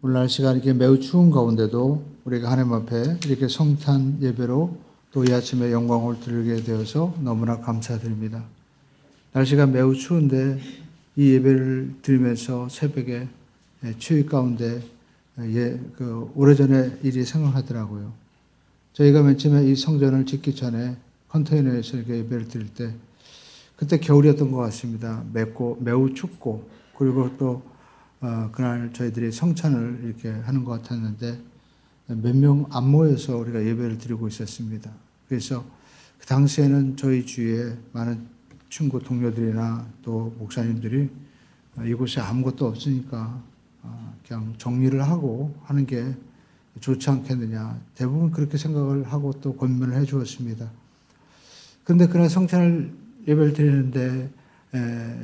오늘 날씨가 이렇게 매우 추운 가운데도 우리가 하나님 앞에 이렇게 성탄 예배로 또 이 아침에 영광을 드리게 되어서 너무나 감사드립니다. 날씨가 매우 추운데 이 예배를 드리면서 새벽에 추위 가운데 오래전에 일이 생각하더라고요. 저희가 맨 처음에 이 성전을 짓기 전에 컨테이너에서 이렇게 예배를 드릴 때 그때 겨울이었던 것 같습니다. 매우 춥고 그리고 또 그날 저희들이 성찬을 이렇게 하는 것 같았는데 몇 명 안 모여서 우리가 예배를 드리고 있었습니다. 그래서 그 당시에는 저희 주위에 많은 친구 동료들이나 또 목사님들이 이곳에 아무것도 없으니까 그냥 정리를 하고 하는 게 좋지 않겠느냐. 대부분 그렇게 생각을 하고 또 권면을 해 주었습니다. 그런데 그날 성찬을 예배를 드리는데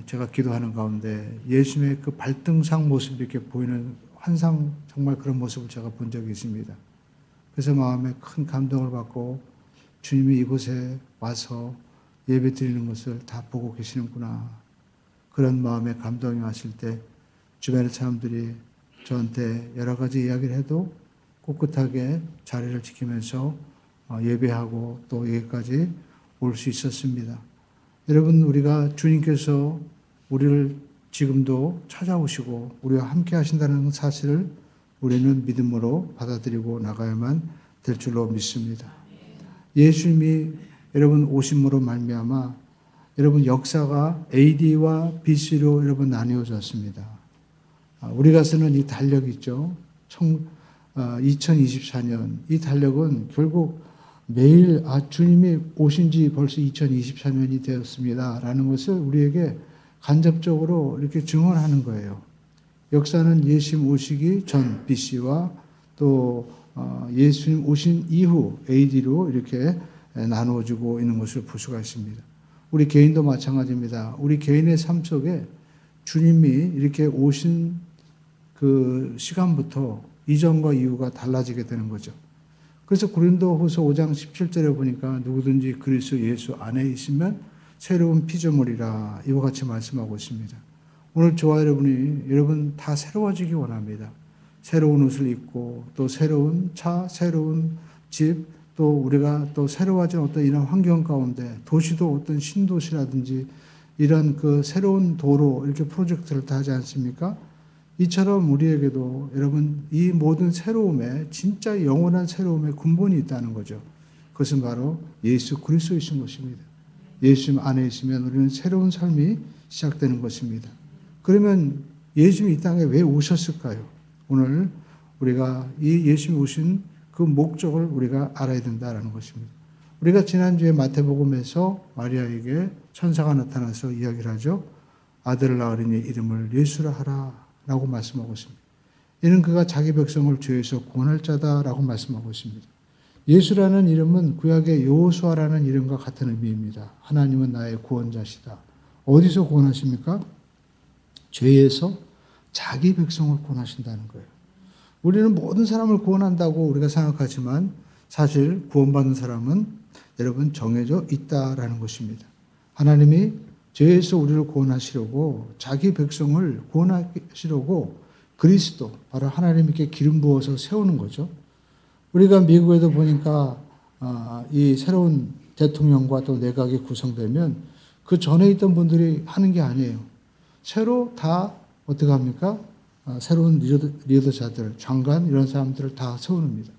제가 기도하는 가운데 예수님의 그 발등상 모습이 이렇게 보이는 환상, 정말 그런 모습을 제가 본 적이 있습니다. 그래서 마음에 큰 감동을 받고 주님이 이곳에 와서 예배 드리는 것을 다 보고 계시는구나. 그런 마음에 감동이 왔을 때 주변의 사람들이 저한테 여러 가지 이야기를 해도 꿋꿋하게 자리를 지키면서 예배하고 또 여기까지 올 수 있었습니다. 여러분, 우리가 주님께서 우리를 지금도 찾아오시고 우리와 함께 하신다는 사실을 우리는 믿음으로 받아들이고 나가야만 될 줄로 믿습니다. 예수님이 여러분 오심으로 말미암아 여러분 역사가 AD와 BC로 여러분 나뉘어졌습니다. 우리가 쓰는 이 달력 있죠. 2024년 이 달력은 결국 매일 주님이 오신 지 벌써 2024년이 되었습니다 라는 것을 우리에게 간접적으로 이렇게 증언하는 거예요. 역사는 예수님 오시기 전 BC와 또 예수님 오신 이후 AD로 이렇게 나누어지고 있는 것을 볼 수가 있습니다. 우리 개인도 마찬가지입니다. 우리 개인의 삶 속에 주님이 이렇게 오신 그 시간부터 이전과 이후가 달라지게 되는 거죠. 그래서 고린도후서 5장 17절에 보니까 누구든지 그리스도 예수 안에 있으면 새로운 피조물이라 이와 같이 말씀하고 있습니다. 오늘 저와 여러분 다 새로워지기 원합니다. 새로운 옷을 입고 또 새로운 차, 새로운 집, 또 우리가 또 새로워진 어떤 이런 환경 가운데 도시도 어떤 신도시라든지 이런 그 새로운 도로 이렇게 프로젝트를 다 하지 않습니까? 이처럼 우리에게도 여러분 이 모든 새로움에 진짜 영원한 새로움의 근본이 있다는 거죠. 그것은 바로 예수 그리스도이신 것입니다. 예수님 안에 있으면 우리는 새로운 삶이 시작되는 것입니다. 그러면 예수님이 이 땅에 왜 오셨을까요? 오늘 우리가 이 예수님이 오신 그 목적을 우리가 알아야 된다는 것입니다. 우리가 지난주에 마태복음에서 마리아에게 천사가 나타나서 이야기를 하죠. 아들을 낳으리니 이름을 예수라 하라 라고 말씀하고 있습니다. 이는 그가 자기 백성을 죄에서 구원할 자다라고 말씀하고 있습니다. 예수라는 이름은 구약의 여호수아라는 이름과 같은 의미입니다. 하나님은 나의 구원자시다. 어디서 구원하십니까? 죄에서 자기 백성을 구원하신다는 거예요. 우리는 모든 사람을 구원한다고 우리가 생각하지만 사실 구원받는 사람은 여러분 정해져 있다라는 것입니다. 하나님이 죄에서 우리를 구원하시려고 자기 백성을 구원하시려고 그리스도, 바로 하나님께 기름 부어서 세우는 거죠. 우리가 미국에도 보니까 이 새로운 대통령과 또 내각이 구성되면 그 전에 있던 분들이 하는 게 아니에요. 새로 다 어떻게 합니까? 새로운 리더자들, 장관 이런 사람들을 다 세웁니다.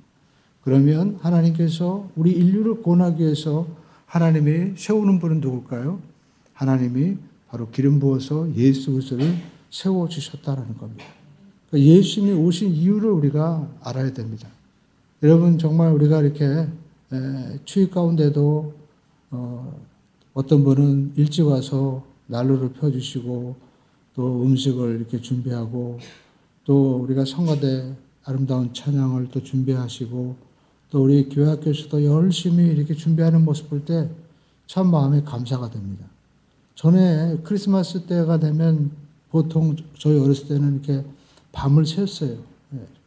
그러면 하나님께서 우리 인류를 구원하기 위해서 하나님이 세우는 분은 누굴까요? 하나님이 바로 기름 부어서 예수 그리스도를 세워주셨다라는 겁니다. 그러니까 예수님이 오신 이유를 우리가 알아야 됩니다. 여러분 정말 우리가 이렇게 추위 가운데도 어떤 분은 일찍 와서 난로를 펴주시고 또 음식을 이렇게 준비하고 또 우리가 성가대 아름다운 찬양을 또 준비하시고 또 우리 교회학교에서도 열심히 이렇게 준비하는 모습 볼 때 참 마음에 감사가 됩니다. 전에 크리스마스 때가 되면 보통 저희 어렸을 때는 이렇게 밤을 샜어요.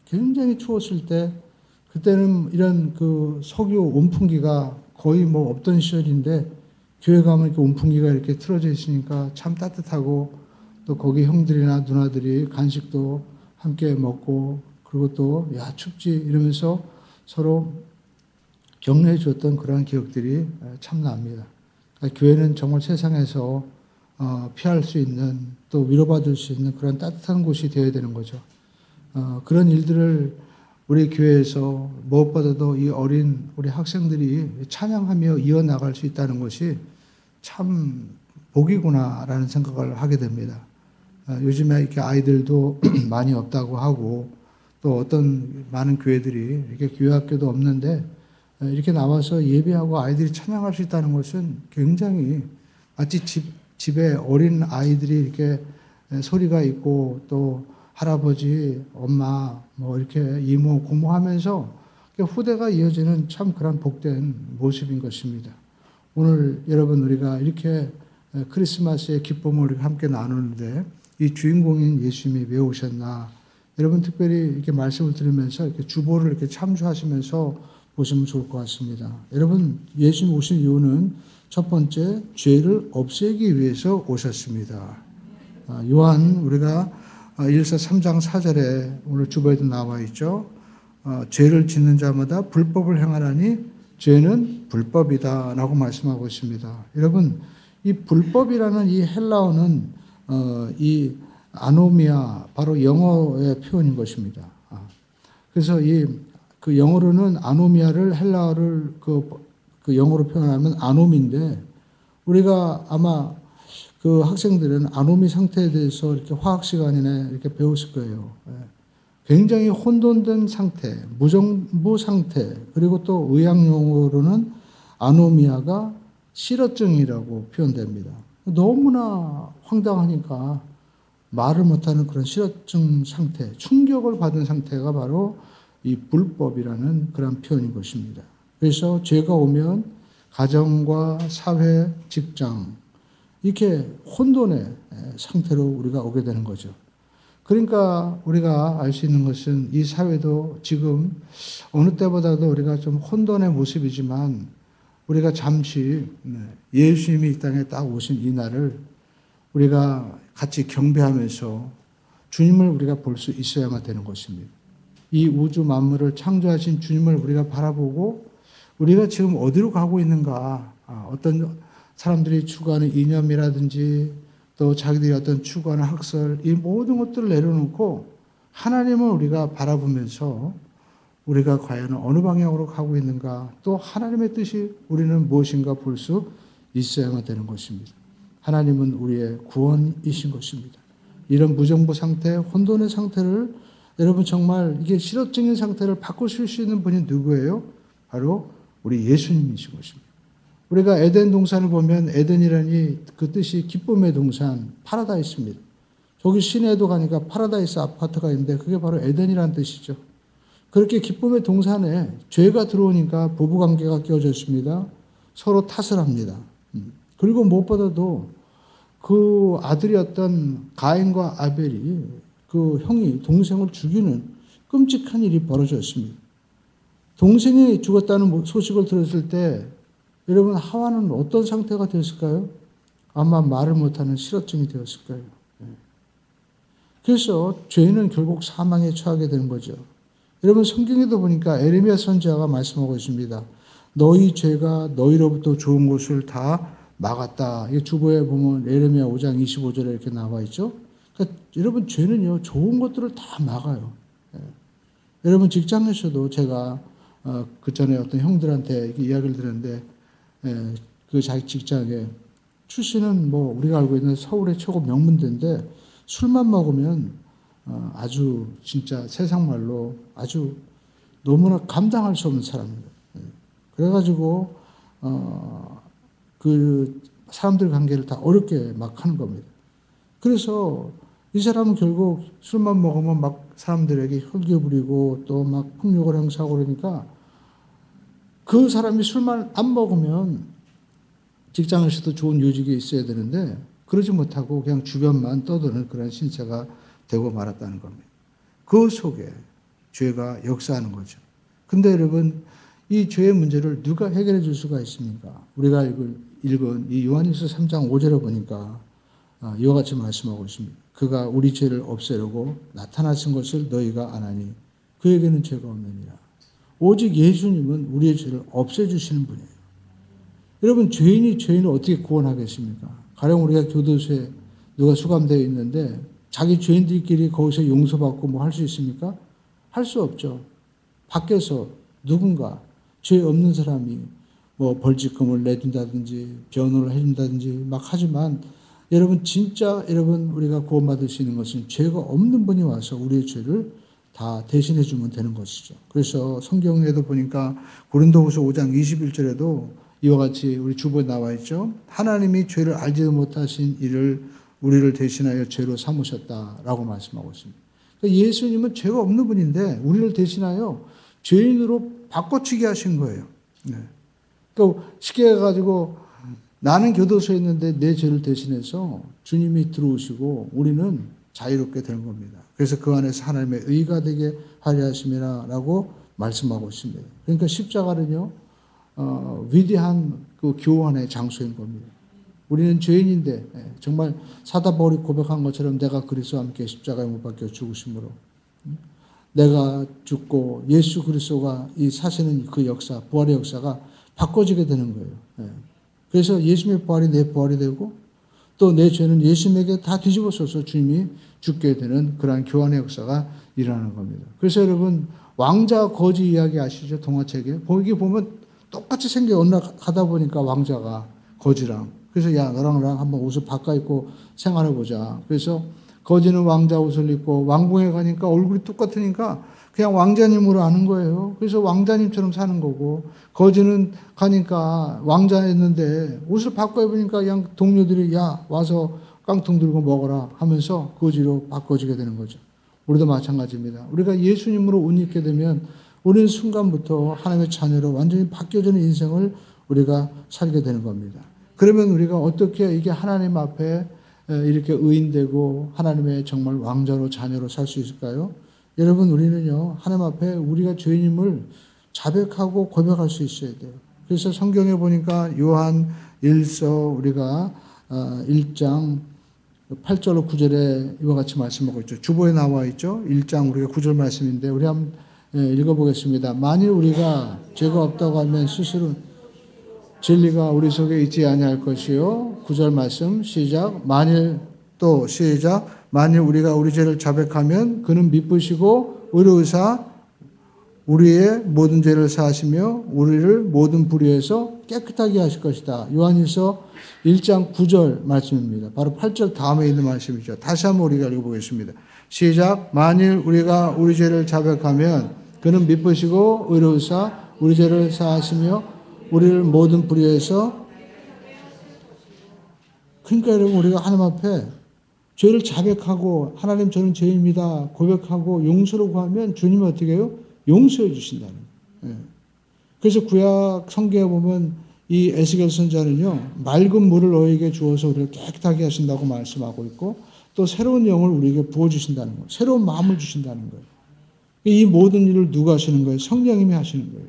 굉장히 추웠을 때 그때는 이런 그 석유 온풍기가 거의 뭐 없던 시절인데 교회 가면 이렇게 온풍기가 이렇게 틀어져 있으니까 참 따뜻하고 또 거기 형들이나 누나들이 간식도 함께 먹고 그리고 또 야 춥지 이러면서 서로 격려해 주었던 그러한 기억들이 참 납니다. 그러니까 교회는 정말 세상에서 피할 수 있는 또 위로받을 수 있는 그런 따뜻한 곳이 되어야 되는 거죠. 그런 일들을 우리 교회에서 무엇보다도 이 어린 우리 학생들이 찬양하며 이어나갈 수 있다는 것이 참 복이구나라는 생각을 하게 됩니다. 요즘에 이렇게 아이들도 많이 없다고 하고 또 어떤 많은 교회들이 이렇게 교회학교도 없는데 이렇게 나와서 예배하고 아이들이 찬양할 수 있다는 것은 굉장히 마치 집에 어린 아이들이 이렇게 소리가 있고 또 할아버지, 엄마, 뭐 이렇게 이모, 고모 하면서 후대가 이어지는 참 그런 복된 모습인 것입니다. 오늘 여러분 우리가 이렇게 크리스마스의 기쁨을 함께 나누는데 이 주인공인 예수님이 왜 오셨나? 여러분 특별히 이렇게 말씀을 들으면서 이렇게 주보를 이렇게 참조하시면서 보시면 좋을 것 같습니다. 여러분 예수님 오신 이유는 첫 번째 죄를 없애기 위해서 오셨습니다. 요한 우리가 1서 3장 4절에 오늘 주보에도 나와 있죠. 죄를 짓는 자마다 불법을 행하나니 죄는 불법이다 라고 말씀하고 있습니다. 여러분 이 불법이라는 이 헬라어는 이 아노미아 바로 영어의 표현인 것입니다. 그래서 그 영어로는 아노미아를 헬라어를 그 영어로 표현하면 아놈인데 우리가 아마 그 학생들은 아노미 상태에 대해서 이렇게 화학 시간이나 이렇게 배웠을 거예요. 굉장히 혼돈된 상태, 무정부 상태, 그리고 또 의학 용어로는 아노미아가 실어증이라고 표현됩니다. 너무나 황당하니까 말을 못하는 그런 실어증 상태, 충격을 받은 상태가 바로 이 불법이라는 그런 표현인 것입니다. 그래서 죄가 오면 가정과 사회, 직장 이렇게 혼돈의 상태로 우리가 오게 되는 거죠. 그러니까 우리가 알 수 있는 것은 이 사회도 지금 어느 때보다도 우리가 좀 혼돈의 모습이지만 우리가 잠시 예수님이 이 땅에 딱 오신 이 날을 우리가 같이 경배하면서 주님을 우리가 볼 수 있어야만 되는 것입니다. 이 우주 만물을 창조하신 주님을 우리가 바라보고 우리가 지금 어디로 가고 있는가, 어떤 사람들이 추구하는 이념이라든지 또 자기들이 어떤 추구하는 학설, 이 모든 것들을 내려놓고 하나님을 우리가 바라보면서 우리가 과연 어느 방향으로 가고 있는가, 또 하나님의 뜻이 우리는 무엇인가 볼 수 있어야만 되는 것입니다. 하나님은 우리의 구원이신 것입니다. 이런 무정부 상태, 혼돈의 상태를 여러분 정말 이게 실어증인 상태를 바꾸실 수 있는 분이 누구예요? 바로 우리 예수님이신 것입니다. 우리가 에덴 동산을 보면 에덴이라니 그 뜻이 기쁨의 동산, 파라다이스입니다. 저기 시내에도 가니까 파라다이스 아파트가 있는데 그게 바로 에덴이라는 뜻이죠. 그렇게 기쁨의 동산에 죄가 들어오니까 부부관계가 깨어졌습니다. 서로 탓을 합니다. 그리고 무엇보다도 그 아들이었던 가인과 아벨이 그 형이 동생을 죽이는 끔찍한 일이 벌어졌습니다. 동생이 죽었다는 소식을 들었을 때 여러분 하와는 어떤 상태가 되었을까요? 아마 말을 못하는 실어증이 되었을 거예요. 그래서 죄는 결국 사망에 처하게 되는 거죠. 여러분 성경에도 보니까 에레미야 선지자가 말씀하고 있습니다. 너희 죄가 너희로부터 좋은 것을 다 막았다. 이 주보에 보면 에레미야 5장 25절에 이렇게 나와 있죠. 그러니까 여러분 죄는요 좋은 것들을 다 막아요. 여러분 직장에서도 제가 그 전에 어떤 형들한테 이야기를 들었는데 그 자기 직장에 출신은 뭐 우리가 알고 있는 서울의 최고 명문대인데 술만 먹으면 아주 진짜 세상 말로 아주 너무나 감당할 수 없는 사람입니다. 그래가지고 그 사람들 관계를 다 어렵게 막 하는 겁니다. 그래서 이 사람은 결국 술만 먹으면 막 사람들에게 혈기 부리고 또 막 폭력을 행사하고 그러니까 그 사람이 술만 안 먹으면 직장에서도 좋은 요직이 있어야 되는데 그러지 못하고 그냥 주변만 떠도는 그런 신세가 되고 말았다는 겁니다. 그 속에 죄가 역사하는 거죠. 근데 여러분 이 죄의 문제를 누가 해결해 줄 수가 있습니까? 우리가 읽은 이 요한일서 3장 5절에 보니까 이와 같이 말씀하고 있습니다. 그가 우리 죄를 없애려고 나타나신 것을 너희가 아나니 그에게는 죄가 없느니라. 오직 예수님은 우리의 죄를 없애주시는 분이에요. 여러분, 죄인이 죄인을 어떻게 구원하겠습니까? 가령 우리가 교도소에 누가 수감되어 있는데 자기 죄인들끼리 거기서 용서받고 뭐 할 수 있습니까? 할 수 없죠. 밖에서 누군가 죄 없는 사람이 뭐 벌칙금을 내준다든지 변호를 해준다든지 막 하지만 여러분, 진짜 여러분 우리가 구원받을 수 있는 것은 죄가 없는 분이 와서 우리의 죄를 다 대신해 주면 되는 것이죠. 그래서 성경에도 보니까 고린도후서 5장 21절에도 이와 같이 우리 주보에 나와 있죠. 하나님이 죄를 알지도 못하신 이를 우리를 대신하여 죄로 삼으셨다라고 말씀하고 있습니다. 그러니까 예수님은 죄가 없는 분인데 우리를 대신하여 죄인으로 바꿔치기 하신 거예요. 네. 그러니까 쉽게 해가지고 나는 교도소에 있는데 내 죄를 대신해서 주님이 들어오시고 우리는 자유롭게 되는 겁니다. 그래서 그 안에서 하나님의 의가 되게 하려 하심이라고 말씀하고 있습니다. 그러니까 십자가는요, 위대한 그 교환의 장소인 겁니다. 우리는 죄인인데 정말 사도 바울이 고백한 것처럼 내가 그리스도와 함께 십자가에 못 박혀 죽으심으로 내가 죽고 예수 그리스도가 이 사시는 그 역사, 부활의 역사가 바꿔지게 되는 거예요. 그래서 예수님의 부활이 내 부활이 되고 또 내 죄는 예수님에게 다 뒤집어 써서 주님이 죽게 되는 그러한 교환의 역사가 일어나는 겁니다. 그래서 여러분, 왕자 거지 이야기 아시죠? 동화책에. 거기 보면 똑같이 생겨. 어느 날 가다 보니까 왕자가 거지랑. 그래서 야, 너랑 나랑 한번 옷을 바꿔 입고 생활해보자. 그래서 거지는 왕자 옷을 입고 왕궁에 가니까 얼굴이 똑같으니까 그냥 왕자님으로 아는 거예요. 그래서 왕자님처럼 사는 거고, 거지는 가니까 왕자였는데 옷을 바꿔 입으니까 그냥 동료들이 야, 와서 깡통 들고 먹어라 하면서 거지로 바꿔지게 되는 거죠. 우리도 마찬가지입니다. 우리가 예수님으로 옷 입게 되면 우리는 순간부터 하나님의 자녀로 완전히 바뀌어지는 인생을 우리가 살게 되는 겁니다. 그러면 우리가 어떻게 이게 하나님 앞에 이렇게 의인되고 하나님의 정말 왕자로 자녀로 살 수 있을까요? 여러분, 우리는요, 하나님 앞에 우리가 죄인임을 자백하고 고백할 수 있어야 돼요. 그래서 성경에 보니까 요한 1서 우리가 1장 8절로 9절에 이와 같이 말씀하고 있죠. 주보에 나와 있죠. 1장 우리가 9절 말씀인데 우리 한번 읽어보겠습니다. 만일 우리가 죄가 없다고 하면 스스로 진리가 우리 속에 있지 아니할 것이요. 9절 말씀 시작. 만일 또 시작. 만일 우리가 우리 죄를 자백하면 그는 미쁘시고 의로우사 우리의 모든 죄를 사하시며 우리를 모든 불의에서 깨끗하게 하실 것이다. 요한일서 1장 9절 말씀입니다. 바로 8절 다음에 있는 말씀이죠. 다시 한번 우리가 읽어보겠습니다. 시작. 만일 우리가 우리 죄를 자백하면 그는 미쁘시고 의로우사 우리 죄를 사하시며 우리를 모든 불의에서. 그러니까 여러분, 우리가 하나님 앞에 죄를 자백하고 하나님 저는 죄인입니다 고백하고 용서를 구하면 주님은 어떻게 해요? 용서해 주신다는 거예요. 그래서 구약 성경에 보면 이 에스겔 선지자는요, 맑은 물을 너에게 주어서 우리를 깨끗하게 하신다고 말씀하고 있고 또 새로운 영을 우리에게 부어주신다는 거예요. 새로운 마음을 주신다는 거예요. 이 모든 일을 누가 하시는 거예요? 성령님이 하시는 거예요.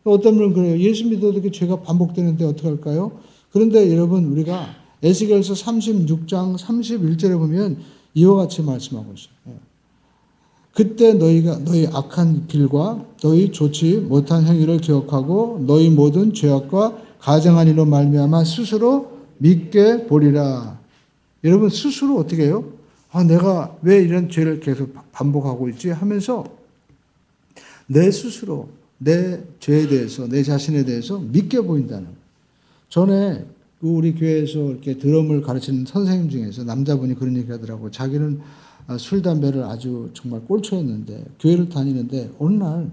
어떤 분은 그래요. 예수 믿어도 이렇게 죄가 반복되는데 어떻게 할까요? 그런데 여러분, 우리가 에스겔서 36장 31절에 보면 이와 같이 말씀하고 있어요. 그때 너희가 너희 악한 길과 너희 좋지 못한 행위를 기억하고 너희 모든 죄악과 가증한 일로 말미암아 스스로 믿게 보리라. 여러분, 스스로 어떻게 해요? 내가 왜 이런 죄를 계속 반복하고 있지 하면서 내 스스로 내 죄에 대해서 내 자신에 대해서 믿게 보인다는 거예요. 전에 우리 교회에서 이렇게 드럼을 가르치는 선생님 중에서 남자분이 그런 얘기 하더라고요. 자기는 술, 담배를 아주 정말 꼴초였는데 교회를 다니는데 어느 날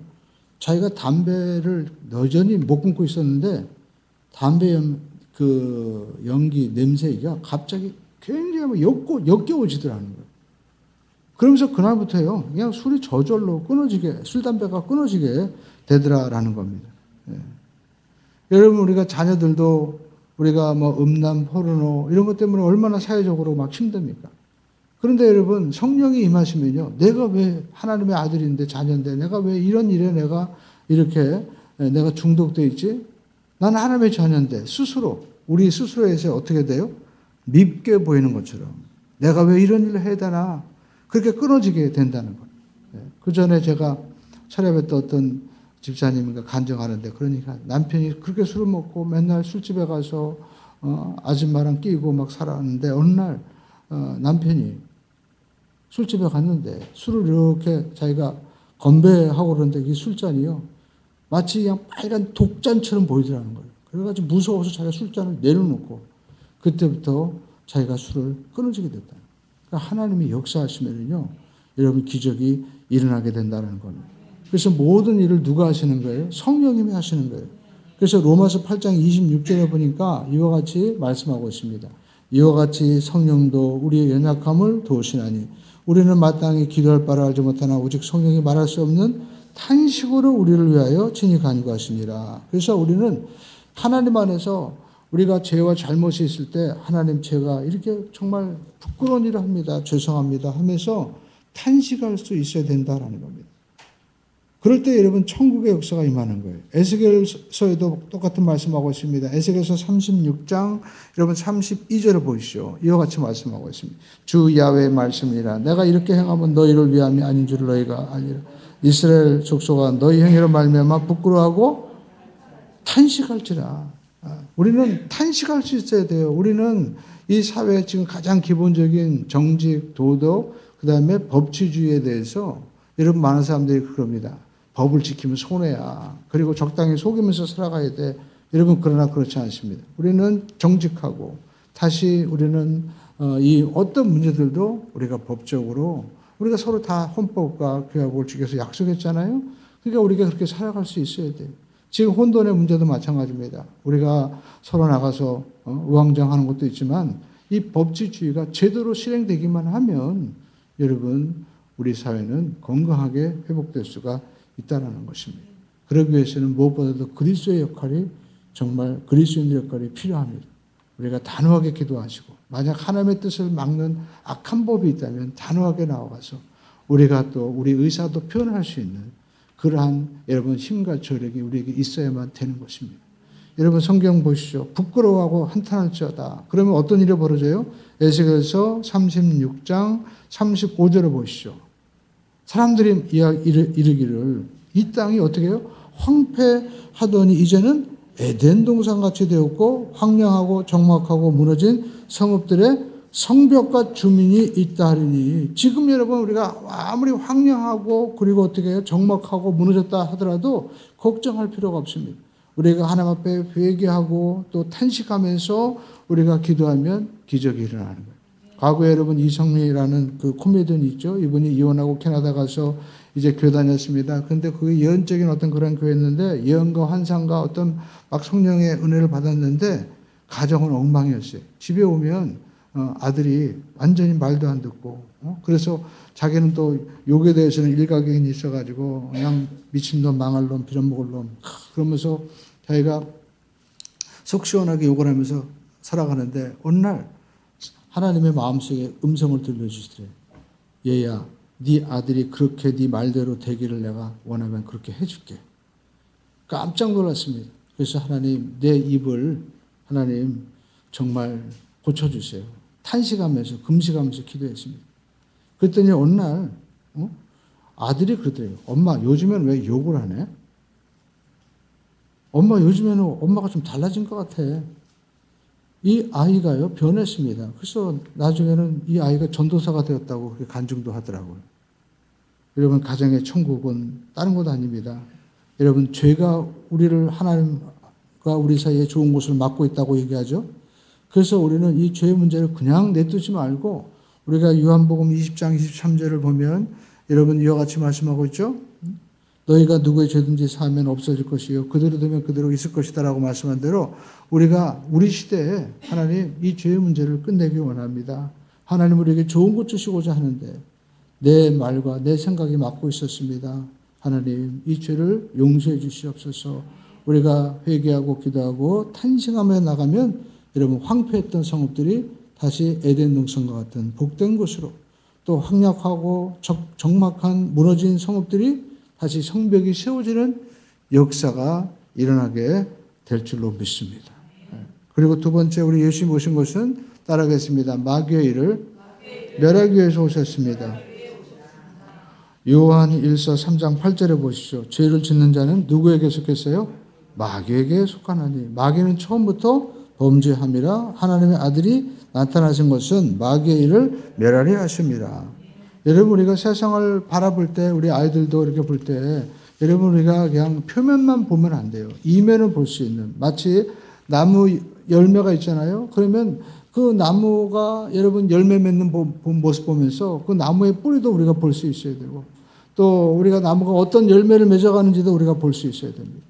자기가 담배를 여전히 못 끊고 있었는데 담배 그 연기 냄새가 갑자기 굉장히 역겨워지더라는 거예요. 그러면서 그날부터요, 그냥 술이 저절로 끊어지게, 술, 담배가 끊어지게 되더라라는 겁니다. 여러분, 우리가 자녀들도 우리가 뭐 음란, 포르노 이런 것 때문에 얼마나 사회적으로 막 힘듭니까? 그런데 여러분, 성령이 임하시면요, 내가 왜 하나님의 아들인데 자녀인데 내가 왜 이런 일에 내가 이렇게 내가 중독돼 있지? 나는 하나님의 자녀인데 스스로 우리 스스로에서 어떻게 돼요? 밉게 보이는 것처럼 내가 왜 이런 일을 해야 되나? 그렇게 끊어지게 된다는 거예요. 그 전에 제가 차례베 어떤 집사님인가 간증하는데, 그러니까 남편이 그렇게 술을 먹고 맨날 술집에 가서 아줌마랑 끼고 막 살았는데, 어느 날 남편이 술집에 갔는데 술을 이렇게 자기가 건배하고 그러는데 이 술잔이요, 마치 그냥 빨간 독잔처럼 보이더라는 거예요. 그래가지고 무서워서 자기가 술잔을 내려놓고 그때부터 자기가 술을 끊어지게 됐다. 그러니까 하나님이 역사하시면요, 여러분 기적이 일어나게 된다는 겁니다. 그래서 모든 일을 누가 하시는 거예요? 성령님이 하시는 거예요. 그래서 로마서 8장 26절에 보니까 이와 같이 말씀하고 있습니다. 이와 같이 성령도 우리의 연약함을 도우시나니 우리는 마땅히 기도할 바를 알지 못하나 오직 성령이 말할 수 없는 탄식으로 우리를 위하여 친히 간구하시니라. 그래서 우리는 하나님 안에서 우리가 죄와 잘못이 있을 때 하나님, 제가 이렇게 정말 부끄러운 일을 합니다, 죄송합니다 하면서 탄식할 수 있어야 된다라는 겁니다. 그럴 때 여러분 천국의 역사가 임하는 거예요. 에스겔서에도 똑같은 말씀하고 있습니다. 에스겔서 36장 여러분 32절을 보시죠. 이와 같이 말씀하고 있습니다. 주 야훼의 말씀이라 내가 이렇게 행하면 너희를 위함이 아닌 줄 너희가 알리라. 이스라엘 족속아 너희 행위로 말미암아 부끄러워하고 탄식할지라. 우리는 탄식할 수 있어야 돼요. 우리는 이 사회의 지금 가장 기본적인 정직, 도덕, 그 다음에 법치주의에 대해서 여러분 많은 사람들이 그럽니다. 법을 지키면 손해야. 그리고 적당히 속이면서 살아가야 돼. 여러분 그러나 그렇지 않습니다. 우리는 정직하고 다시 우리는 이 어떤 문제들도 우리가 법적으로 우리가 서로 다 헌법과 교약을 지켜서 약속했잖아요. 그러니까 우리가 그렇게 살아갈 수 있어야 돼요. 지금 혼돈의 문제도 마찬가지입니다. 우리가 서로 나가서 우왕좌왕하는 것도 있지만 이 법치주의가 제대로 실행되기만 하면 여러분 우리 사회는 건강하게 회복될 수가 있다는 것입니다. 그러기 위해서는 무엇보다도 그리스도의 역할이, 정말 그리스도인의 역할이 필요합니다. 우리가 단호하게 기도하시고 만약 하나님의 뜻을 막는 악한 법이 있다면 단호하게 나와서 우리가 또 우리 의사도 표현할 수 있는 그러한 여러분 힘과 저력이 우리에게 있어야만 되는 것입니다. 여러분 성경 보시죠. 부끄러워하고 한탄할지어다. 그러면 어떤 일이 벌어져요? 에스겔서 36장 35절을 보시죠. 사람들이 이르기를 이 땅이 어떻게 해요? 황폐하더니 이제는 에덴 동산같이 되었고 황량하고 적막하고 무너진 성읍들의 성벽과 주민이 있다 하리니, 지금 여러분 우리가 아무리 황량하고 그리고 어떻게 해요? 적막하고 무너졌다 하더라도 걱정할 필요가 없습니다. 우리가 하나님 앞에 회개하고 또 탄식하면서 우리가 기도하면 기적이 일어나는 거예요. 과거에 여러분 이성미라는 그 코미디언이 있죠. 이분이 이혼하고 캐나다 가서 이제 교회 다녔습니다. 근데 그게 예언적인 어떤 그런 교회였는데 예언과 환상과 어떤 막 성령의 은혜를 받았는데 가정은 엉망이었어요. 집에 오면 아들이 완전히 말도 안 듣고 그래서 자기는 또 욕에 대해서는 일가견이 있어가지고 그냥 미친놈, 망할 놈, 빌어먹을 놈 그러면서 자기가 속 시원하게 욕을 하면서 살아가는데 어느 날 하나님의 마음속에 음성을 들려주시더래요. 얘야, 네 아들이 그렇게 네 말대로 되기를 내가 원하면 그렇게 해줄게. 깜짝 놀랐습니다. 그래서 하나님, 내 입을 하나님 정말 고쳐주세요. 탄식하면서 금식하면서 기도했습니다. 그랬더니 어느 날 아들이 그러더래요. 엄마 요즘엔 왜 욕을 하네? 엄마 요즘에는 엄마가 좀 달라진 것 같아. 이 아이가요 변했습니다. 그래서 나중에는 이 아이가 전도사가 되었다고 그렇게 간증도 하더라고요. 여러분 가정의 천국은 다른 것 아닙니다. 여러분 죄가 우리를 하나님과 우리 사이에 좋은 곳을 막고 있다고 얘기하죠. 그래서 우리는 이 죄의 문제를 그냥 내두지 말고 우리가 요한복음 20장 23절을 보면 여러분 이와 같이 말씀하고 있죠. 너희가 누구의 죄든지 사하면 없어질 것이요 그대로 두면 그대로 있을 것이다 라고 말씀한 대로 우리가 우리 시대에 하나님 이 죄의 문제를 끝내기 원합니다. 하나님 우리에게 좋은 것 주시고자 하는데 내 말과 내 생각이 맞고 있었습니다. 하나님 이 죄를 용서해 주시옵소서. 우리가 회개하고 기도하고 탄식하며 나가면 여러분 황폐했던 성읍들이 다시 에덴 동산과 같은 복된 곳으로, 또 황약하고 적막한 무너진 성읍들이 다시 성벽이 세워지는 역사가 일어나게 될 줄로 믿습니다. 그리고 두 번째 우리 예수님 오신 것은 따라하겠습니다. 마귀의 일을 멸하기 위해서 오셨습니다. 요한 1서 3장 8절에 보십시오. 죄를 짓는 자는 누구에게 속했어요? 마귀에게 속하나니 마귀는 처음부터 범죄함이라 하나님의 아들이 나타나신 것은 마귀의 일을 멸하리 하십니다. 여러분 우리가 세상을 바라볼 때 우리 아이들도 이렇게 볼 때 여러분 우리가 그냥 표면만 보면 안 돼요. 이면을 볼 수 있는 마치 나무 열매가 있잖아요. 그러면 그 나무가 여러분 열매 맺는 모습 보면서 그 나무의 뿌리도 우리가 볼 수 있어야 되고 또 우리가 나무가 어떤 열매를 맺어가는지도 우리가 볼 수 있어야 됩니다.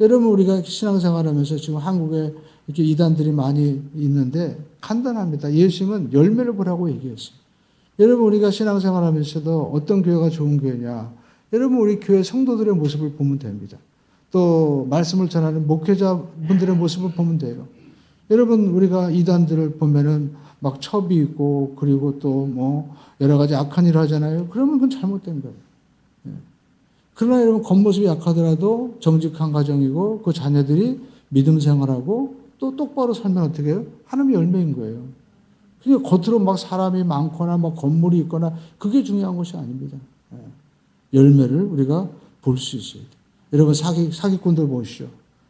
여러분 우리가 신앙생활하면서 지금 한국에 이렇게 이단들이 많이 있는데 간단합니다. 예수님은 열매를 보라고 얘기했어요. 여러분 우리가 신앙생활하면서도 어떤 교회가 좋은 교회냐. 여러분 우리 교회 성도들의 모습을 보면 됩니다. 또 말씀을 전하는 목회자분들의 모습을 보면 돼요. 여러분 우리가 이단들을 보면은 막 첩이 있고 그리고 또 뭐 여러 가지 악한 일을 하잖아요. 그러면 그건 잘못된 거예요. 그러나 여러분 겉모습이 약하더라도 정직한 가정이고 그 자녀들이 믿음 생활하고 또 똑바로 살면 어떻게 해요? 하나님의 열매인 거예요. 그게 겉으로 막 사람이 많거나 막 건물이 있거나 그게 중요한 것이 아닙니다. 열매를 우리가 볼 수 있어야 돼요. 여러분 사기꾼들 보시죠.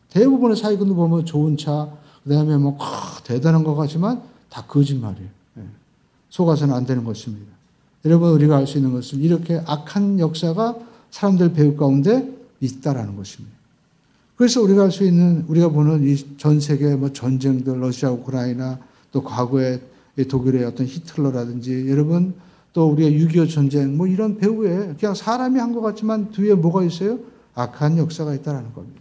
대부분의 사기꾼들 보면 좋은 차, 그 다음에 뭐 대단한 것 같지만 다 거짓말이에요. 속아서는 안 되는 것입니다. 여러분 우리가 알 수 있는 것은 이렇게 악한 역사가 사람들 배후 가운데 있다라는 것입니다. 그래서 우리가 알 수 있는 우리가 보는 이 전 세계 뭐 전쟁들 러시아 우크라이나 또 과거에 독일의 어떤 히틀러라든지 여러분 또 우리가 6.25 전쟁 뭐 이런 배후에 그냥 사람이 한 것 같지만 뒤에 뭐가 있어요? 악한 역사가 있다라는 겁니다.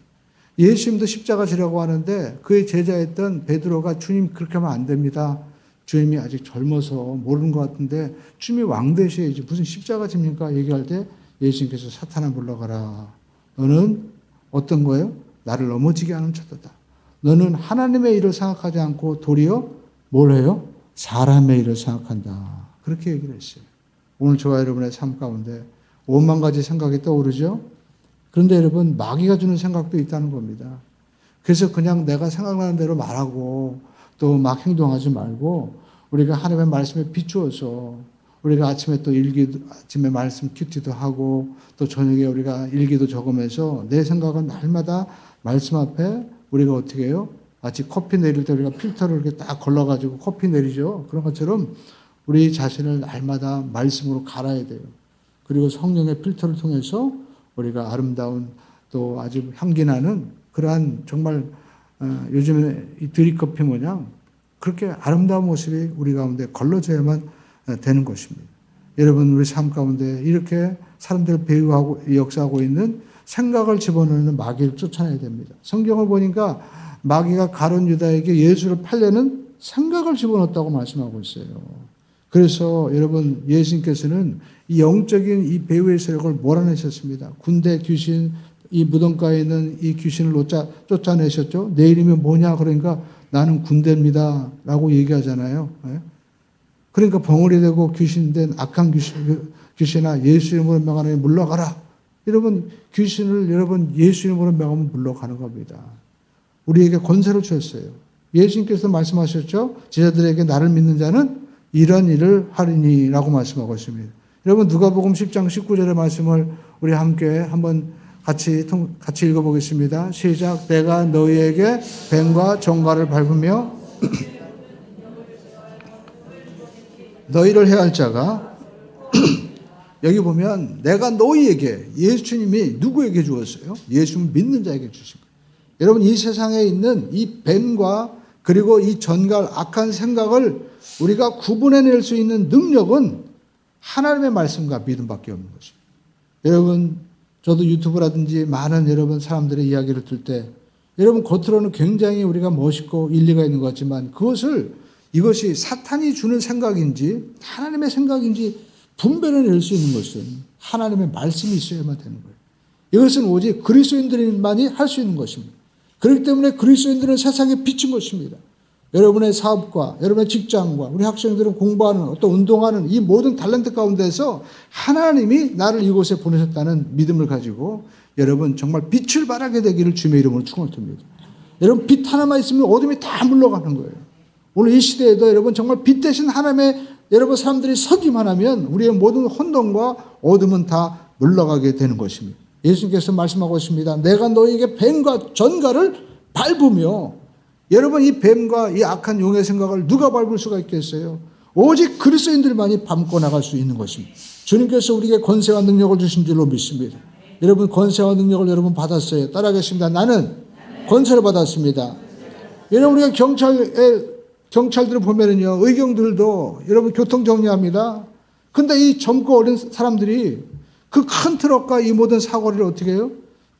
예수님도 십자가 지라고 하는데 그의 제자였던 베드로가 주님 그렇게 하면 안 됩니다. 주님이 아직 젊어서 모르는 것 같은데 주님이 왕 되셔야지 무슨 십자가 집니까? 얘기할 때 예수님께서 사탄아 물러가라. 너는 어떤 거예요? 나를 넘어지게 하는 자도다. 너는 하나님의 일을 생각하지 않고 도리어 뭘 해요? 사람의 일을 생각한다. 그렇게 얘기를 했어요. 오늘 저와 여러분의 삶 가운데 5만 가지 생각이 떠오르죠? 그런데 여러분 마귀가 주는 생각도 있다는 겁니다. 그래서 그냥 내가 생각나는 대로 말하고 또 막 행동하지 말고 우리가 하나님의 말씀에 비추어서 우리가 아침에 또 아침에 말씀 큐티도 하고 또 저녁에 우리가 일기도 적으면서 내 생각은 날마다 말씀 앞에 우리가 어떻게 해요? 마치 커피 내릴 때 우리가 필터를 이렇게 딱 걸러가지고 커피 내리죠. 그런 것처럼 우리 자신을 날마다 말씀으로 갈아야 돼요. 그리고 성령의 필터를 통해서 우리가 아름다운 또 아주 향기나는 그러한 정말 요즘에 이 드립커피 모양 그렇게 아름다운 모습이 우리 가운데 걸러져야만 되는 것입니다. 여러분 우리 삶 가운데 이렇게 사람들 배후하고 역사하고 있는 생각을 집어넣는 마귀를 쫓아내야 됩니다. 성경을 보니까 마귀가 가룟 유다에게 예수를 팔려는 생각을 집어넣었다고 말씀하고 있어요. 그래서 여러분 예수님께서는 이 영적인 이 배후의 세력을 몰아내셨습니다. 군대 귀신, 이 무덤가에 있는 이 귀신을 쫓아내셨죠. 내 이름이 뭐냐 그러니까 나는 군대입니다 라고 얘기하잖아요. 그러니까 벙어리 되고 귀신된 악한 귀신아 예수 이름으로 명하노니 물러가라. 여러분 귀신을 여러분 예수 이름으로 명하면 물러가는 겁니다. 우리에게 권세를 주셨어요. 예수님께서 말씀하셨죠. 제자들에게 나를 믿는 자는 이런 일을 하리니 라고 말씀하고 있습니다. 여러분 누가복음 10장 19절의 말씀을 우리 함께 한번 같이 읽어보겠습니다. 시작. 내가 너희에게 뱀과 정갈을 밟으며 너희를 해할 자가 여기 보면 내가 너희에게 예수님이 누구에게 주었어요? 예수님 믿는 자에게 주신 거예요. 여러분 이 세상에 있는 이 뱀과 그리고 이 전갈 악한 생각을 우리가 구분해낼 수 있는 능력은 하나님의 말씀과 믿음밖에 없는 것입니다. 여러분 저도 유튜브라든지 많은 여러분 사람들의 이야기를 들 때 여러분 겉으로는 굉장히 우리가 멋있고 일리가 있는 것 같지만 이것이 사탄이 주는 생각인지 하나님의 생각인지 분별해낼 수 있는 것은 하나님의 말씀이 있어야만 되는 거예요. 이것은 오직 그리스도인들만이 할 수 있는 것입니다. 그렇기 때문에 그리스도인들은 세상에 비친 것입니다. 여러분의 사업과 여러분의 직장과 우리 학생들은 공부하는 어떤 운동하는 이 모든 탤런트 가운데서 하나님이 나를 이곳에 보내셨다는 믿음을 가지고 여러분 정말 빛을 발하게 되기를 주님의 이름으로 축원드립니다. 여러분 빛 하나만 있으면 어둠이 다 물러가는 거예요. 오늘 이 시대에도 여러분 정말 빛 대신 하나님의 여러분 사람들이 서기만 하면 우리의 모든 혼돈과 어둠은 다 물러가게 되는 것입니다. 예수님께서 말씀하고 있습니다. 내가 너에게 뱀과 전갈을 밟으며, 여러분 이 뱀과 이 악한 용의 생각을 누가 밟을 수가 있겠어요? 오직 그리스도인들만이 밟고 나갈 수 있는 것입니다. 주님께서 우리에게 권세와 능력을 주신 줄로 믿습니다. 여러분 권세와 능력을 여러분 받았어요. 따라하겠습니다. 나는 권세를 받았습니다. 여러분 우리가 경찰들을 보면은요, 의경들도 여러분 교통 정리합니다. 근데 이 젊고 어린 사람들이 그 큰 트럭과 이 모든 사고를 어떻게 해요?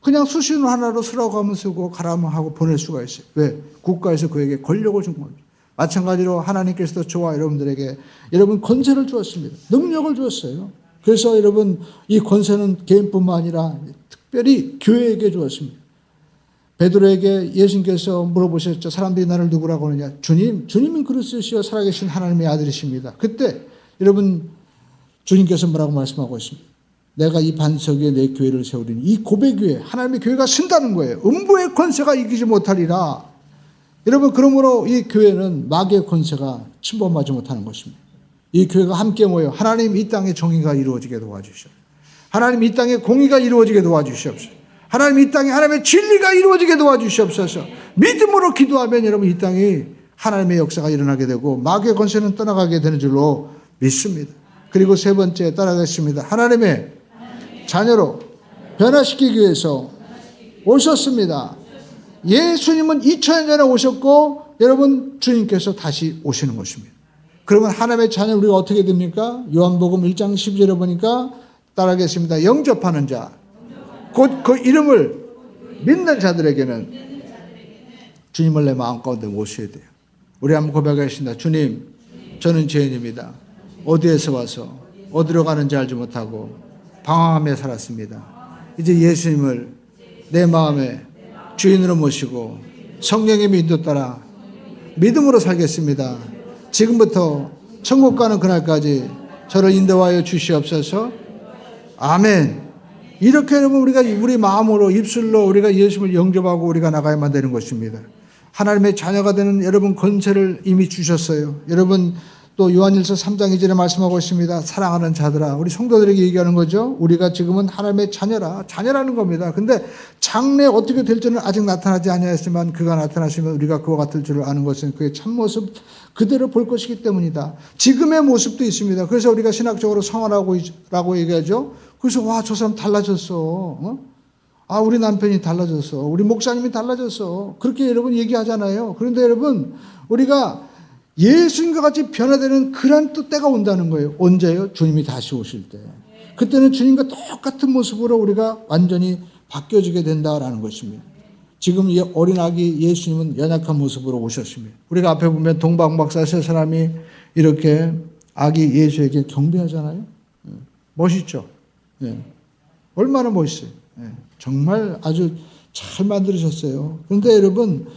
그냥 수신호 하나로 쓰라고 하면 쓰고 가라면 하고 보낼 수가 있어요. 왜? 국가에서 그에게 권력을 준 겁니다. 마찬가지로 하나님께서도 저와 여러분들에게 여러분 권세를 주었습니다. 능력을 주었어요. 그래서 여러분 이 권세는 개인뿐만 아니라 특별히 교회에게 주었습니다. 베드로에게 예수님께서 물어보셨죠. 사람들이 나를 누구라고 하느냐? 주님, 주님은 그리스도시요 살아계신 하나님의 아들이십니다. 그때 여러분 주님께서 뭐라고 말씀하고 있습니다. 내가 이 반석 위에 내 교회를 세우리니, 이 고백 위에 하나님의 교회가 쓴다는 거예요. 음부의 권세가 이기지 못하리라. 여러분 그러므로 이 교회는 마귀의 권세가 침범하지 못하는 것입니다. 이 교회가 함께 모여 하나님 이 땅에 정의가 이루어지게 도와주시옵소서. 하나님 이 땅에 공의가 이루어지게 도와주시옵소서. 하나님 이 땅에 하나님의 진리가 이루어지게 도와주시옵소서. 믿음으로 기도하면 여러분 이 땅에 하나님의 역사가 일어나게 되고 마귀의 권세는 떠나가게 되는 줄로 믿습니다. 그리고 세 번째 따라가겠습니다. 하나님의 자녀로 변화시키기 위해서 오셨습니다. 예수님은 2000년 전에 오셨고 여러분 주님께서 다시 오시는 것입니다. 그러면 하나님의 자녀 우리가 어떻게 됩니까? 요한복음 1장 12절에 보니까 따라하겠습니다. 영접하는 자, 곧 그 이름을 믿는 자들에게는 주님을 내 마음 가운데 모셔야 돼요. 우리 한번 고백하겠습니다. 주님, 저는 죄인입니다. 어디에서 와서 어디로 가는지 알지 못하고 방황하며 살았습니다. 이제 예수님을 내 마음에 주인으로 모시고 성령의 인도 따라 믿음으로 살겠습니다. 지금부터 천국 가는 그날까지 저를 인도하여 주시옵소서. 아멘. 이렇게 여러분 우리가 우리 마음으로 입술로 우리가 예수님을 영접하고 우리가 나가야만 되는 것입니다. 하나님의 자녀가 되는 여러분 권세를 이미 주셨어요. 여러분 또 요한일서 3장 2절에 말씀하고 있습니다. 사랑하는 자들아, 우리 성도들에게 얘기하는 거죠. 우리가 지금은 하나님의 자녀라는 겁니다. 근데 장래 어떻게 될지는 아직 나타나지 아니하였지만 그가 나타나시면 우리가 그와 같을 줄을 아는 것은 그의 참모습 그대로 볼 것이기 때문이다. 지금의 모습도 있습니다. 그래서 우리가 신학적으로 성화라고 얘기하죠. 그래서 와, 저 사람 달라졌어. 아, 우리 남편이 달라졌어. 우리 목사님이 달라졌어. 그렇게 여러분 얘기하잖아요. 그런데 여러분 우리가 예수님과 같이 변화되는 그런 또 때가 온다는 거예요. 언제요? 주님이 다시 오실 때. 그때는 주님과 똑같은 모습으로 우리가 완전히 바뀌어지게 된다라는 것입니다. 지금 이 어린 아기 예수님은 연약한 모습으로 오셨습니다. 우리가 앞에 보면 동방박사 세 사람이 이렇게 아기 예수에게 경배하잖아요. 멋있죠? 네. 얼마나 멋있어요. 네. 정말 아주 잘 만들으셨어요. 그런데 여러분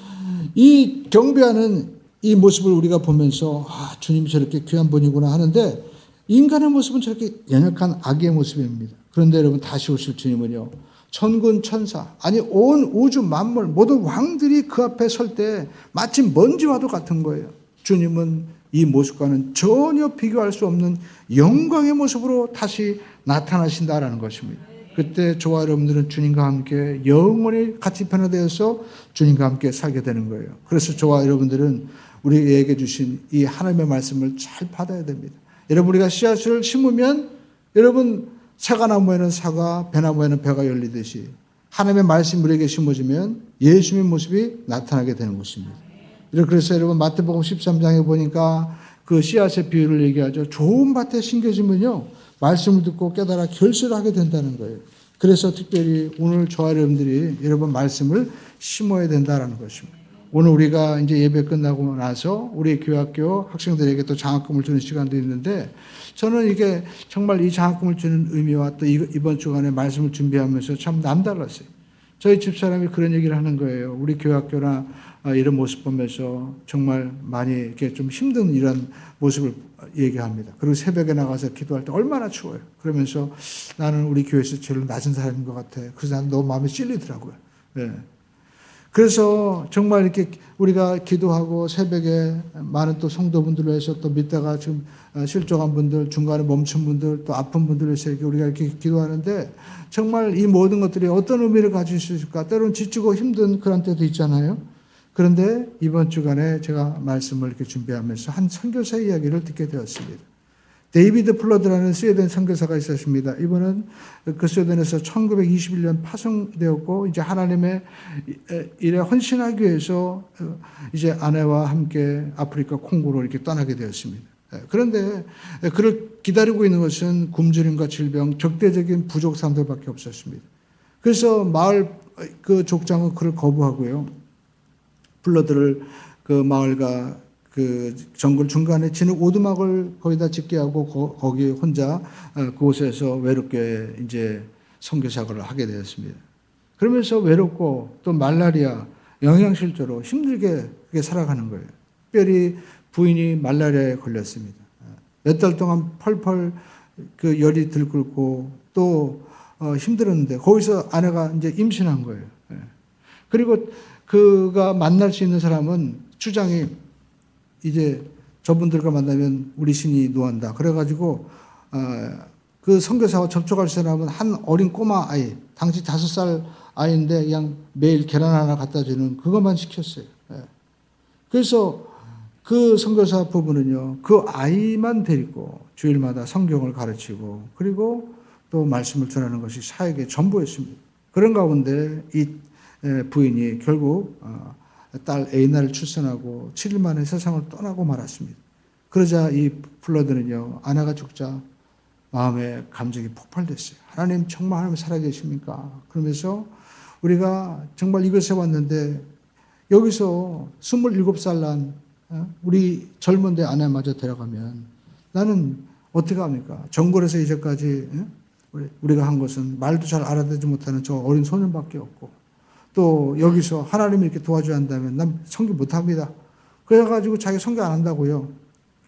이 경배하는 이 모습을 우리가 보면서 아, 주님이 저렇게 귀한 분이구나 하는데 인간의 모습은 저렇게 연약한 아기의 모습입니다. 그런데 여러분 다시 오실 주님은요. 천군 천사 아니 온 우주 만물 모든 왕들이 그 앞에 설 때 마치 먼지와도 같은 거예요. 주님은 이 모습과는 전혀 비교할 수 없는 영광의 모습으로 다시 나타나신다라는 것입니다. 그때 저와 여러분들은 주님과 함께 영원히 같이 변화되어서 주님과 함께 살게 되는 거예요. 그래서 저와 여러분들은 우리에게 주신 이 하나님의 말씀을 잘 받아야 됩니다. 여러분 우리가 씨앗을 심으면 여러분 사과나무에는 사과, 배나무에는 배가 열리듯이 하나님의 말씀이 우리에게 심어지면 예수님의 모습이 나타나게 되는 것입니다. 그래서 여러분 마태복음 13장에 보니까 그 씨앗의 비유를 얘기하죠. 좋은 밭에 심겨지면요 말씀을 듣고 깨달아 결실을 하게 된다는 거예요. 그래서 특별히 오늘 저와 여러분들이 여러분 말씀을 심어야 된다는 것입니다. 오늘 우리가 이제 예배 끝나고 나서 우리 교학교 학생들에게 또 장학금을 주는 시간도 있는데 저는 이게 정말 이 장학금을 주는 의미와 또 이번 주간에 말씀을 준비하면서 참 남달랐어요. 저희 집사람이 그런 얘기를 하는 거예요. 우리 교학교나 이런 모습 보면서 정말 많이 이렇게 좀 힘든 이런 모습을 얘기합니다. 그리고 새벽에 나가서 기도할 때 얼마나 추워요. 그러면서 나는 우리 교회에서 제일 낮은 사람인 것 같아. 그래서 나는 너무 마음에 찔리더라고요. 네. 그래서 정말 이렇게 우리가 기도하고 새벽에 많은 또 성도분들을 위해서 또 밑에가 지금 실종한 분들, 중간에 멈춘 분들, 또 아픈 분들을 위해서 이렇게 우리가 이렇게 기도하는데 정말 이 모든 것들이 어떤 의미를 가질 수 있을까? 때로는 지치고 힘든 그런 때도 있잖아요. 그런데 이번 주간에 제가 말씀을 이렇게 준비하면서 한 선교사 이야기를 듣게 되었습니다. 데이비드 플러드라는 스웨덴 선교사가 있었습니다. 이분은 그 스웨덴에서 1921년 파송되었고 이제 하나님의 일에 헌신하기 위해서 이제 아내와 함께 아프리카 콩고로 이렇게 떠나게 되었습니다. 그런데 그를 기다리고 있는 것은 굶주림과 질병, 적대적인 부족 사람들밖에 없었습니다. 그래서 마을 그 족장은 그를 거부하고요. 플러드를 그 마을과 그 정글 중간에 진흙 오두막을 거기다 짓게 하고 거기 혼자 그곳에서 외롭게 이제 선교사를 하게 되었습니다. 그러면서 외롭고 또 말라리아, 영양실조로 힘들게 살아가는 거예요. 특별히 부인이 말라리아에 걸렸습니다. 몇 달 동안 펄펄 그 열이 들끓고 또 힘들었는데 거기서 아내가 이제 임신한 거예요. 그리고 그가 만날 수 있는 사람은 주장이 이제 저분들과 만나면 우리 신이 노한다. 그래가지고 그 선교사와 접촉할 사람은 한 어린 꼬마 아이, 당시 5살 아이인데 그냥 매일 계란 하나 갖다 주는 그것만 시켰어요. 그래서 그 선교사 부부는요, 그 아이만 데리고 주일마다 성경을 가르치고 그리고 또 말씀을 전하는 것이 사역의 전부였습니다. 그런 가운데 이 부인이 결국 딸 에이나를 출산하고 7일 만에 세상을 떠나고 말았습니다. 그러자 이 플러드는요, 아내가 죽자 마음의 감정이 폭발됐어요. 하나님 정말 하나님 살아계십니까? 그러면서 우리가 정말 이곳에 왔는데 여기서 27살 난 우리 젊은데 아내마저 데려가면 나는 어떻게 합니까? 정글에서 이제까지 우리가 한 것은 말도 잘 알아듣지 못하는 저 어린 소년밖에 없고 또 여기서 하나님이 이렇게 도와줘야 한다면 난 선교 못합니다. 그래가지고 자기 선교 안 한다고요.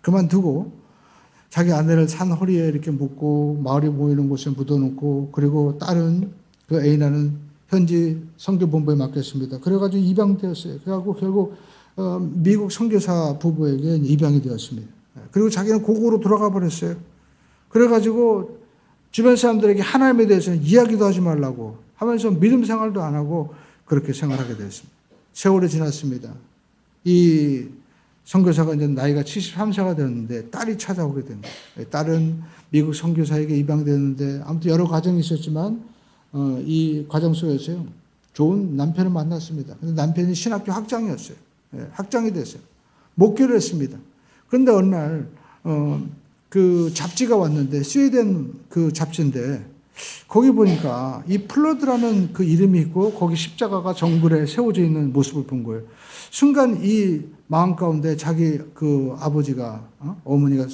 그만두고 자기 아내를 산 허리에 이렇게 묶고 마을이 모이는 곳에 묻어놓고 그리고 딸은 그 에이나는 현지 선교본부에 맡겼습니다. 그래가지고 입양되었어요. 그래가지고 결국 미국 선교사 부부에게 입양이 되었습니다. 그리고 자기는 고국으로 돌아가 버렸어요. 그래가지고 주변 사람들에게 하나님에 대해서는 이야기도 하지 말라고 하면서 믿음 생활도 안 하고 그렇게 생활하게 되었습니다. 세월이 지났습니다. 이 선교사가 이제 나이가 73세가 되었는데 딸이 찾아오게 된 거예요. 딸은 미국 선교사에게 입양되었는데 아무튼 여러 과정이 있었지만 이 과정 속에서요. 좋은 남편을 만났습니다. 근데 남편이 신학교 학장이었어요. 학장이 됐어요. 목회를 했습니다. 그런데 어느 날 그 잡지가 왔는데 스웨덴 그 잡지인데 거기 보니까 이 플러드라는 그 이름이 있고 거기 십자가가 정글에 세워져 있는 모습을 본 거예요. 순간 이 마음 가운데 자기 그 아버지가 어머니가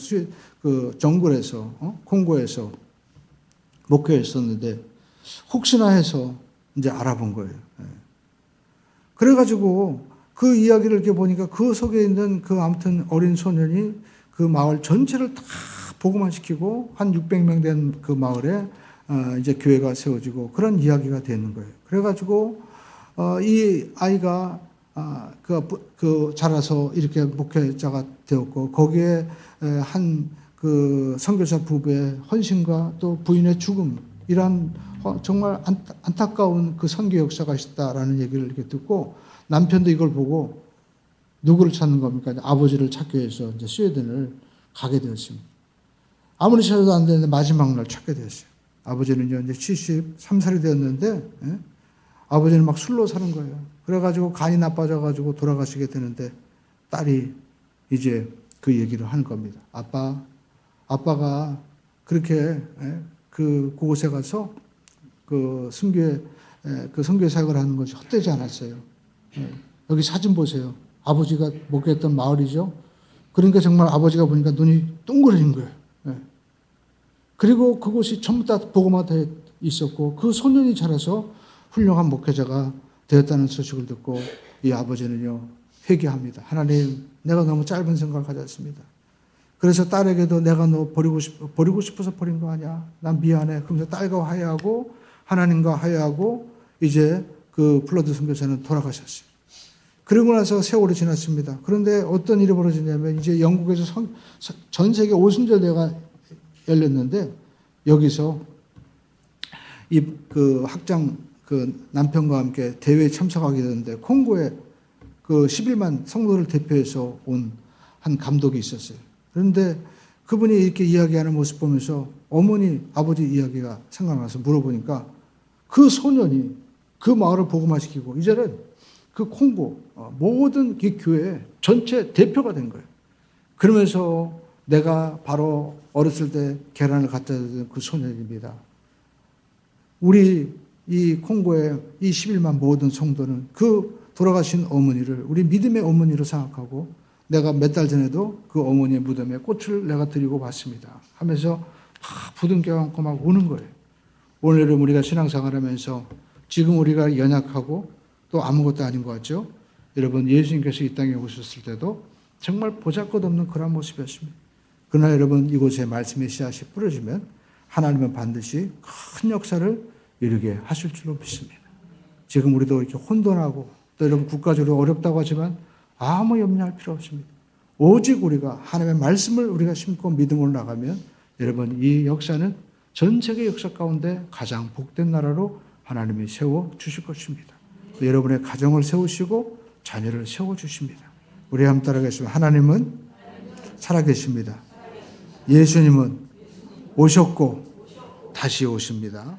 그 정글에서 콩고에서 목회했었는데 혹시나 해서 이제 알아본 거예요. 그래가지고 그 이야기를 이렇게 보니까 그 속에 있는 그 아무튼 어린 소년이 그 마을 전체를 다 복음화 시키고 한 600명 된 그 마을에 이제 교회가 세워지고 그런 이야기가 되는 거예요. 그래가지고 이 아이가 그 자라서 이렇게 목회자가 되었고 거기에 한 그 선교사 부부의 헌신과 또 부인의 죽음 이런 정말 안타까운 그 선교 역사가 있다라는 얘기를 이렇게 듣고 남편도 이걸 보고 누구를 찾는 겁니까? 아버지를 찾기 위해서 이제 스웨덴을 가게 되었습니다. 아무리 찾아도 안 되는데 마지막 날 찾게 되었어요. 아버지는요, 이제 73살이 되었는데, 아버지는 막 술로 사는 거예요. 그래가지고 간이 나빠져가지고 돌아가시게 되는데, 딸이 이제 그 얘기를 하는 겁니다. 아빠가 그렇게 그곳에 가서 그 선교의 사역을 하는 것이 헛되지 않았어요. 여기 사진 보세요. 아버지가 목회했던 마을이죠. 그러니까 정말 아버지가 보니까 눈이 동그래진 거예요. 그리고 그곳이 전부 다 복음화되어 있었고 그 소년이 자라서 훌륭한 목회자가 되었다는 소식을 듣고 이 아버지는요 회개합니다. 하나님, 내가 너무 짧은 생각을 가졌습니다. 그래서 딸에게도 내가 너 버리고 싶어서 버린 거 아니야? 난 미안해. 그러면서 딸과 화해하고 하나님과 화해하고 이제 그 플러드 선교사는 돌아가셨어요. 그리고 나서 세월이 지났습니다. 그런데 어떤 일이 벌어지냐면 이제 영국에서 전 세계 오순절대가 열렸는데 여기서 이 그 학장 그 남편과 함께 대회에 참석하게 되는데 콩고에 그 11만 성도를 대표해서 온 한 감독이 있었어요. 그런데 그분이 이렇게 이야기하는 모습 보면서 어머니, 아버지 이야기가 생각나서 물어보니까 그 소년이 그 마을을 복음화시키고 이제는 그 콩고 모든 이 교회 전체 대표가 된 거예요. 그러면서 내가 바로 어렸을 때 계란을 갖다 주던 그 소년입니다. 우리 이 콩고의 이 11만 모든 성도는 그 돌아가신 어머니를 우리 믿음의 어머니로 생각하고 내가 몇 달 전에도 그 어머니의 무덤에 꽃을 내가 드리고 왔습니다. 하면서 막 부둥켜 안고 막 우는 거예요. 오늘은 우리가 신앙생활하면서 지금 우리가 연약하고 또 아무것도 아닌 것 같죠? 여러분 예수님께서 이 땅에 오셨을 때도 정말 보잘것없는 그런 모습이었습니다. 그러나 여러분 이곳에 말씀의 씨앗이 뿌려지면 하나님은 반드시 큰 역사를 이루게 하실 줄로 믿습니다. 지금 우리도 이렇게 혼돈하고 또 여러분 국가적으로 어렵다고 하지만 아무 염려할 필요 없습니다. 오직 우리가 하나님의 말씀을 우리가 심고 믿음으로 나가면 여러분 이 역사는 전 세계 역사 가운데 가장 복된 나라로 하나님이 세워주실 것입니다. 또 여러분의 가정을 세우시고 자녀를 세워주십니다. 우리 한번 따라하겠습니다. 하나님은 살아계십니다. 예수님은 오셨고 다시 오십니다.